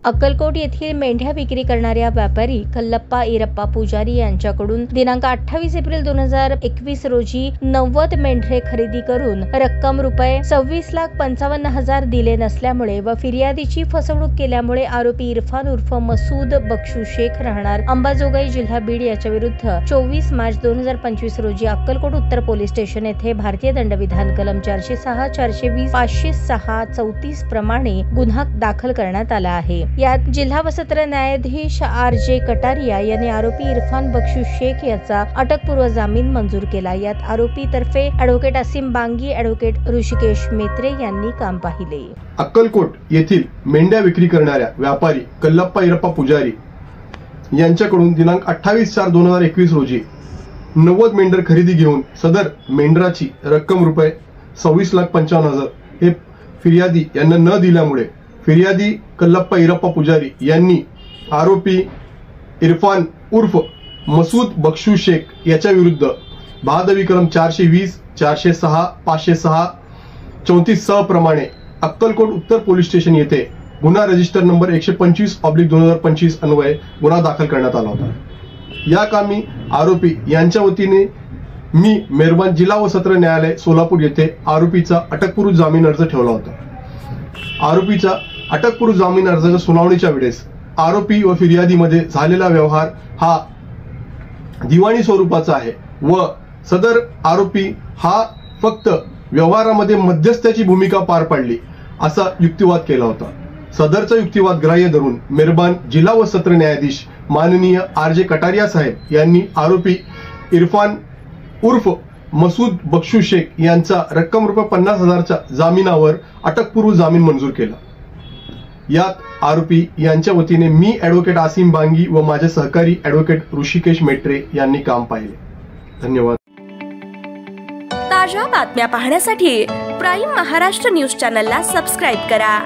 अक्कलकोट येथील मेंढ्या विक्री करणाऱ्या व्यापारी कल्लप्पा इरप्पा पुजारी यांच्याकडून दिनांक 28 एप्रिल 2021 रोजी 90 मेंढरे खरेदी करून रक्कम रुपये 26,55,000 दिले नसल्यामुळे व फिर्यादीची फसवणूक केल्यामुळे आरोपी इरफान उर्फ मसूद बक्षू शेख राहणार अंबाजोगाई जिल्हा बीड याच्या विरुद्ध 24 मार्च 2025 रोजी अक्कलकोट उत्तर पोलीस स्टेशन येथे भारतीय दंडविधान कलम 406, 420, 506, 34 प्रमाणे गुन्हा दाखल करण्यात आला आहे। यात जिल्हा व सत्र न्यायाधीश RJ कटारिया यांनी आरोपी इरफान बक्षू शेख याचा अटकपूर्व जामीन मंजूर केला। यात आरोपी तर्फे ॲडव्होकेट असीम बांगी, ॲडव्होकेट ऋषिकेश मेत्रे यांनी काम पाहिले। अक्कलकोट येथील मेंढ्या विक्री करणाऱ्या व्यापारी कल्लप्पा इरप्पा पुजारी यांच्याकडून दिनांक 28/4/2021 रोजी 90 मेंढर खरेदी घेऊन सदर मेंढराची रक्कम रुपये 26,55,000 हे फिर्यादी यांना न दिल्यामुळे फिर्यादी कल्लप्पा इरप्पा पुजारी यांनी आरोपी इरफान उर्फ मसूद बक्षू शेख याच्या विरुद्ध बहादवी कलम 420, 406, 506, 34 प्रमाणे अक्कलकोट उत्तर पोलीस स्टेशन येथे गुन्हा रजिस्टर नंबर 125/2025 अन्वये गुन्हा दाखल करण्यात आला होता। या कामी आरोपी यांच्या वतीने मी मेहरबान जिल्हा व सत्र न्यायालय सोलापूर येथे आरोपीचा अटकपूर्व जामीन अर्ज ठेवला होता। आरोपीचा अटकपूर्व जामीन अर्जाच्या सुनावणीच्या वेळेस आरोपी व फिर्यादीमध्ये झालेला व्यवहार हा दिवाणी स्वरूपाचा आहे व सदर आरोपी हा फक्त व्यवहारामध्ये मध्यस्थाची भूमिका पार पाडली असा युक्तिवाद केला होता। सदरचा युक्तिवाद ग्राह्य धरून मेहरबान जिल्हा व सत्र न्यायाधीश माननीय RJ कटारिया साहेब यांनी आरोपी इरफान उर्फ मसूद बक्षू शेख यांचा रक्कम रुपये 50,000च्या जामिनावर अटकपूर्व जामीन मंजूर केला। यात आरोपी यांच्या वतीने मी ॲडव्होकेट असीम बांगी व माझे सहकारी ॲडव्होकेट ऋषिकेश मेत्रे यांनी काम पाहिले। धन्यवाद। ताज्या बातम्या पाहण्यासाठी प्राईम महाराष्ट्र न्यूज चॅनलला सबस्क्राईब करा।